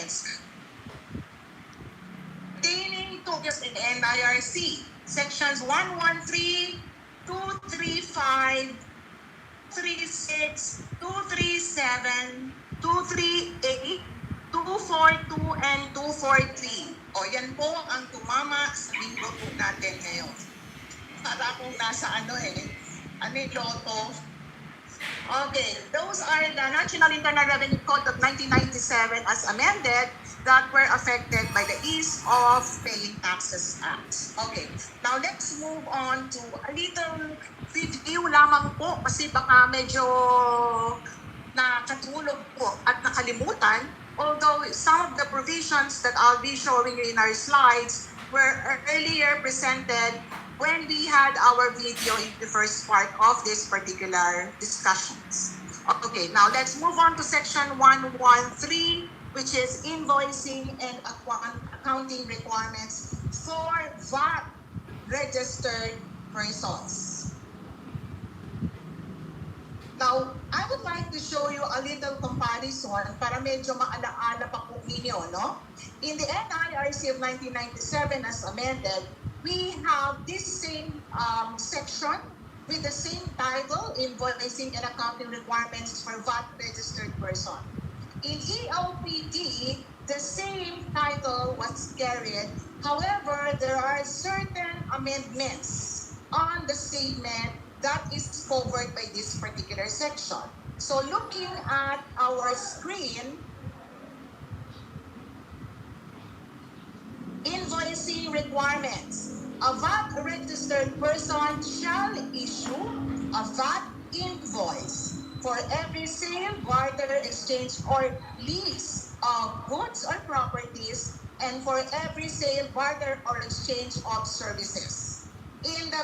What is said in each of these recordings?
requirements pertaining to this in NIRC, sections 113, 235, 36, 237, 238, 242, and 243. O yan po ang tumama sa linggo po natin ngayon. Para kung nasa loto. Okay, those are the National Internal Revenue Code of 1997 as amended that were affected by the Ease of Paying Taxes Act. Okay, now let's move on to a little review lamang po kasi baka medyo nakatulog po at nakalimutan, although some of the provisions that I'll be showing you in our slides were earlier presented when we had our video in the first part of this particular discussions. Okay, now let's move on to section 113, which is invoicing and accounting requirements for VAT registered persons. Now, I would like to show you a little comparison para medyo maalaala pa po ninyo, no? In the NIRC of 1997 as amended, we have this same section with the same title, Invoicing and Accounting Requirements for VAT Registered Person. In EOPT, the same title was carried. However, there are certain amendments on the statement that is covered by this particular section. So looking at our screen, invoicing requirements. A VAT registered person shall issue a VAT invoice for every sale, barter, exchange, or lease of goods or properties, and for every sale, barter, or exchange of services. In the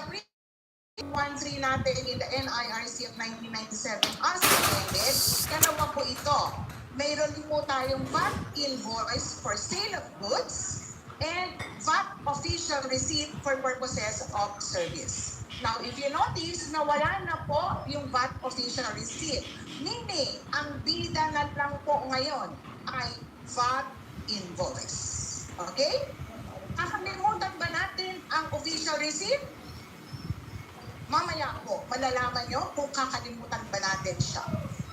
13 natin in the NIRC of 1997 as amended, dalawa po ito. Mayroon po tayong VAT invoice for sale of goods and VAT official receipt for purposes of service. Now, if you notice, nawala na po yung VAT official receipt. Meaning, ang bida na lang po ngayon ay VAT invoice. Okay? Kakalimutan ba natin ang official receipt? Mamaya po, malalaman nyo kung kakalimutan ba natin siya.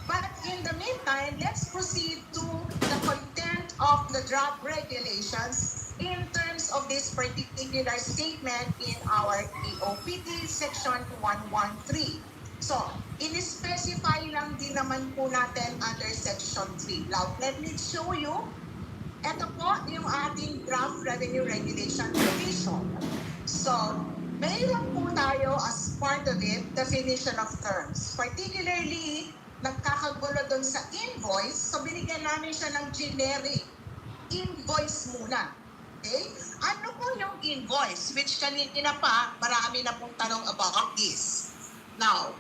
But in the meantime, let's proceed to the content of the draft regulations in terms of this particular statement in our EOPT section 113. So, in-specify lang din naman po natin under section 3. Now, let me show you. Ito po yung ating draft revenue regulation provision. So, mayroon po tayo as part of it, definition of terms. Particularly, nagkakagulo doon sa invoice, so binigyan namin siya ng generic invoice muna. Okay? Ano po yung invoice? Which kanina pa, marami na pong tanong about this. Now,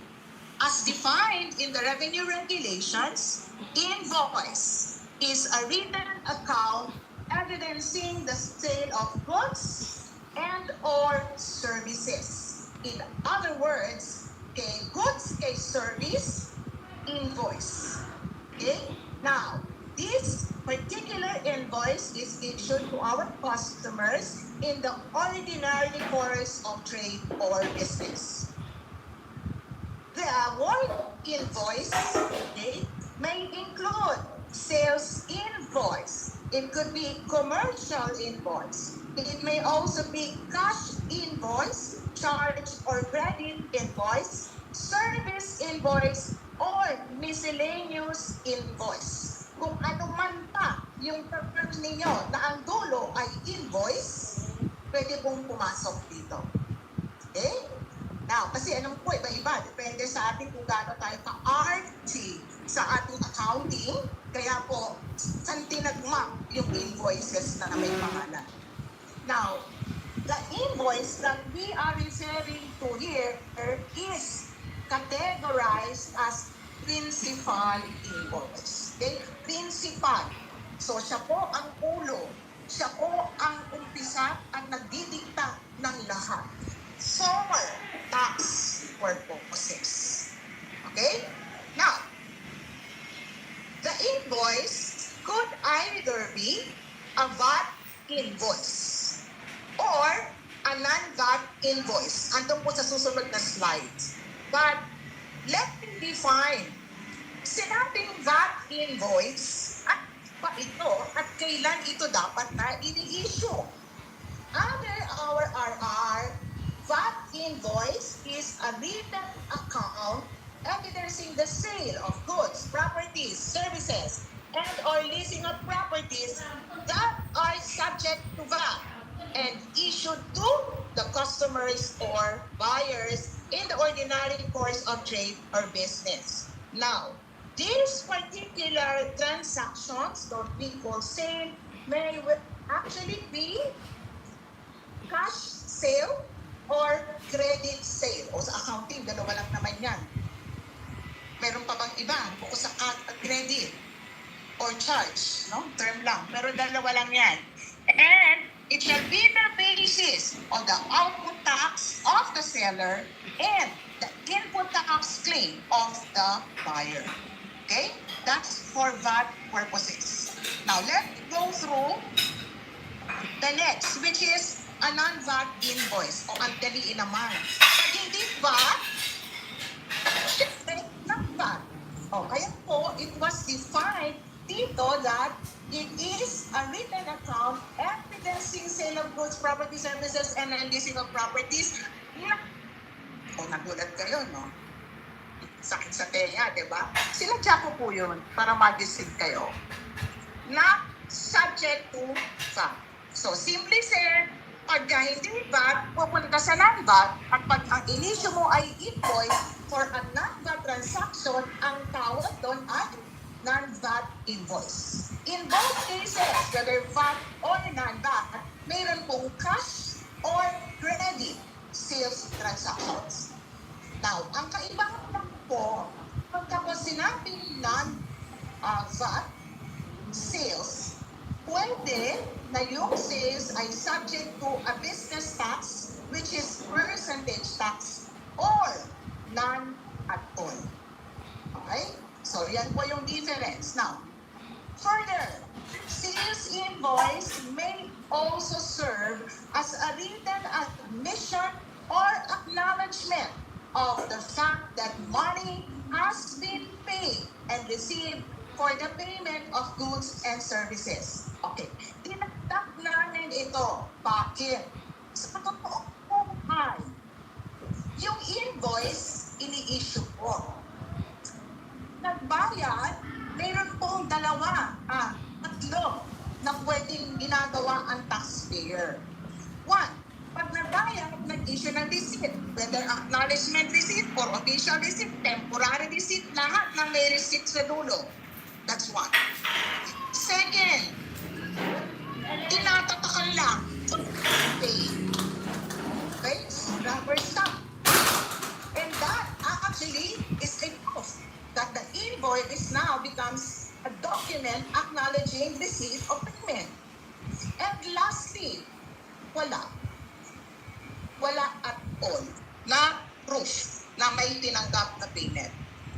as defined in the revenue regulations, invoice is a written account evidencing the sale of goods and or services. In other words, kay goods, kay service, invoice. Okay? Now, this particular invoice is issued to our customers in the ordinary course of trade or business. The word invoice, okay, may include sales invoice. It could be commercial invoice. It may also be cash invoice, charge or credit invoice, service invoice, or miscellaneous invoice. Kung ano man pa yung term ninyo na ang dulo ay invoice, pwede pong pumasok dito. Okay? Now, kasi anong po, iba-iba. Depende sa ating kung gaano tayo ka-arty sa ating accounting. Kaya po, saan tinagma yung invoices na may pangalan. Now, the invoice that we are referring to here is categorized as principal invoice. Okay? Principal. So, siya po ang ulo. Siya po ang umpisa at nagdidikta ng lahat. For tax purposes. Okay? Now, the invoice could either be a VAT invoice or a non-VAT invoice. Andun po sa susunod na slides. But let me define. Sinabing VAT invoice, at pa ito at kailan ito dapat na ini-issue? Under our RR, VAT invoice is a written account evidencing the sale of goods, properties, services, and or leasing of properties that are subject to VAT and issued to the customers or buyers in the ordinary course of trade or business. Now, these particular transactions that we call sale may actually be cash sale or credit sale. O sa accounting, dalawa lang naman yan. Meron pa bang iba? Bukod sa credit or charge, no? Term lang. Pero dalawa lang yan. And it shall be the basis of the output tax of the seller and the input tax claim of the buyer. Okay? That's for VAT purposes. Now, let's go through the next, which is a non-VAT invoice. O ang daliin naman. Pag hindi VAT, syempre, non-VAT. O, kaya po, it was defined dito that it is a written account evidencing sale of goods, property, services, and leasing of properties. O, nagulat kayo, no? Sakit sa tenga, di ba? Sinadya ko po yun para mag-isip kayo. Not subject to VAT. So, simply said, pagka hindi VAT, pupunta sa non-VAT, at pag ang inisyo mo ay invoice for a non-VAT transaction, ang tawag doon ay non-VAT invoice. In both cases, whether VAT or non-VAT, mayroon pong cash or credit sales transactions. Now, ang kaibahan lang po, pagka po sinabing non-VAT sales, pwede na yung sales ay subject to a business tax, which is percentage tax, or none at all. Okay? So, yan po yung difference. Now, further, sales invoice may also serve as a written admission or acknowledgement of the fact that money has been paid and received for the payment of goods and services. Okay. Tinatap namin ito. Bakit? Sa totoong buhay, yung invoice, ini-issue po. Nagbayad, mayroon pong tatlo na pwedeng ginagawa ang taxpayer. One, pag nagbayad, nag-issue ng receipt, whether acknowledgement receipt or official receipt, temporary receipt, lahat ng may receipt sa dulo. That's one. Second, tinatatakan lang. Pay. Okay? Rubber stamp. And that actually is a proof that the invoice now becomes a document acknowledging receipt of payment. And lastly, wala at all na proof na may tinanggap na payment.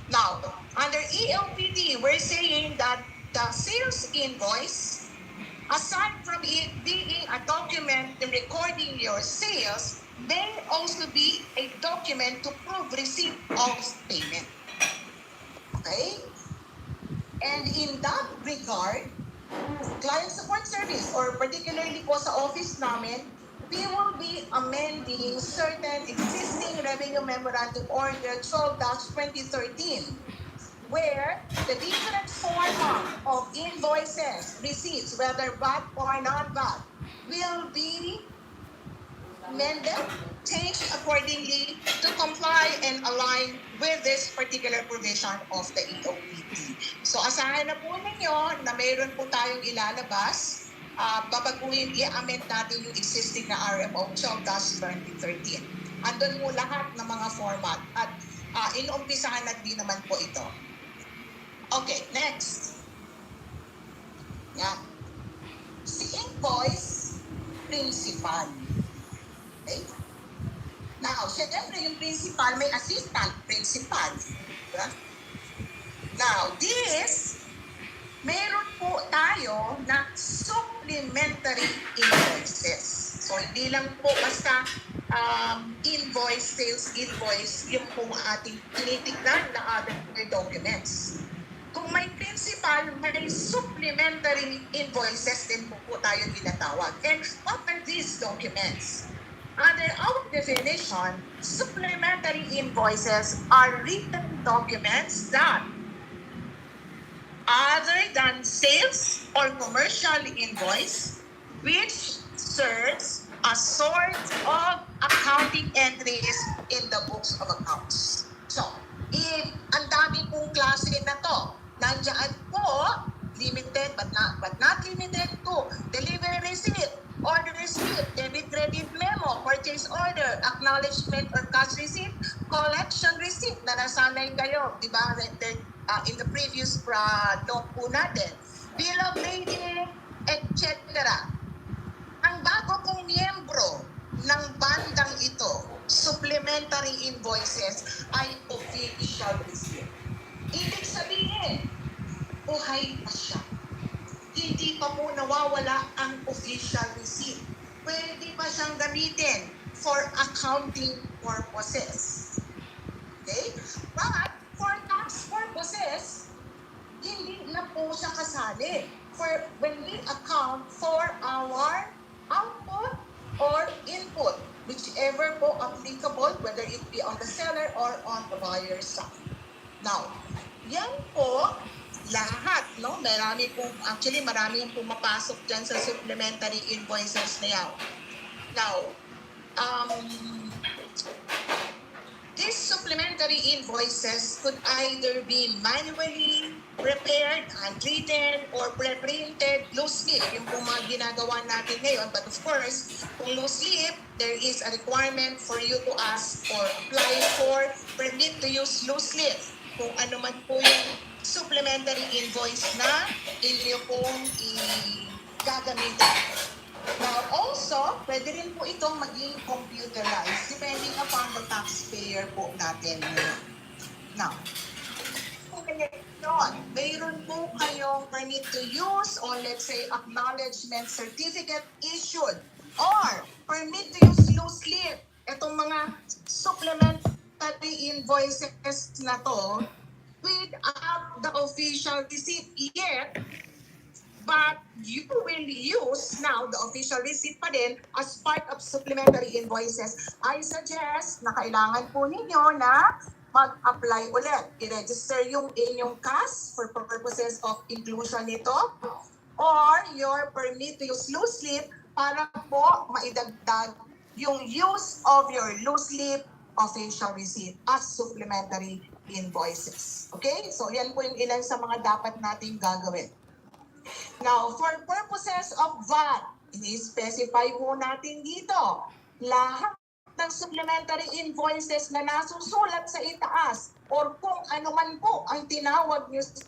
Now, under EOPT, we're saying that the sales invoice, aside from it being a document in recording your sales, may also be a document to prove receipt of payment. Okay? And in that regard, client support service, or particularly po sa office namin, we will be amending certain existing Revenue Memorandum Order 12-2013, where the different format of invoices, receipts, whether VAT or non-VAT, will be amended, changed accordingly to comply and align with this particular provision of the EOPT. So asahan na po ninyo na mayroon po tayong ilalabas, babaguhin, i-amend natin yung existing na RMO 12-2013. Andun mo lahat ng mga format at inuumpisahan na din naman po ito. Okay, next. Yan. Si invoice principal. Okay? Now, syempre yung principal, may assistant principal. Diba? Now, this meron po tayo na supplementary invoices. So, hindi lang po basta invoice, sales invoice, yung po ating tinitignan na other documents. Kung may principal, may supplementary invoices din po tayo tinatawag. And what are these documents? Under our definition, supplementary invoices are written documents that other than sales or commercial invoice, which serves a sort of accounting entries in the books of accounts. So, ang dami pong klase na to. Nandiyan po, limited but not limited to delivery receipt, order receipt, debit credit memo, purchase order, acknowledgement or cash receipt, collection receipt na nasanay kayo, di ba? In the previous note po natin, bill of lading, etc. Ang bago pong miyembro ng bandang ito, supplementary invoices, ay official receipt. Ibig sabihin, buhay pa siya. Hindi pa po nawawala ang official receipt. Pwede pa siyang gamitin for accounting purposes. Okay? But for tax purposes, hindi na po siya kasali. For when we account for our output or input, whichever po applicable, whether it be on the seller or on the buyer side. Now, yan po lahat, no? Marami yung pumapasok dyan sa supplementary invoices na yan. Now, these supplementary invoices could either be manually prepared, handwritten, or pre-printed, loose leaf, yung po mga ginagawa natin ngayon. But of course, kung loose leaf, there is a requirement for you to ask or apply for permit to use loose leaf. Kung ano man po yung supplementary invoice na inyo pong gagamitin. Now, also, pwede rin po itong maging computerized depending upon the taxpayer po natin. Now, kung ganyan, mayroon po kayong permit to use or let's say acknowledgement certificate issued or permit to use loose leaf. Itong mga supplementary invoices na to without the official receipt yet, but you will use now the official receipt pa din as part of supplementary invoices. I suggest na kailangan po ninyo na mag-apply ulit. I-register yung inyong CAS for purposes of inclusion nito or your permit to use loose leaf para po maidagdag yung use of your loose leaf official receipt as supplementary invoices. Okay? So yan po yung ilan sa mga dapat nating gagawin. Now, for purposes of VAT, i-specify po natin dito, lahat ng supplementary invoices na nasusulat sa itaas or kung ano man po ang tinawag nyo sa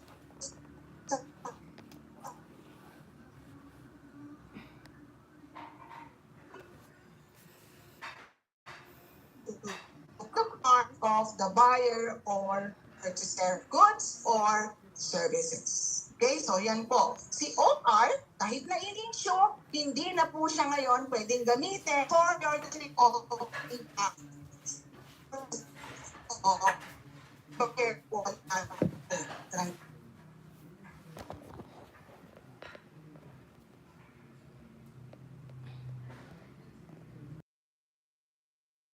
part of the buyer or purchaser goods or services. Okay, so yan po. Si OR, kahit na in-issue, hindi na po siya ngayon pwedeng gamitin for your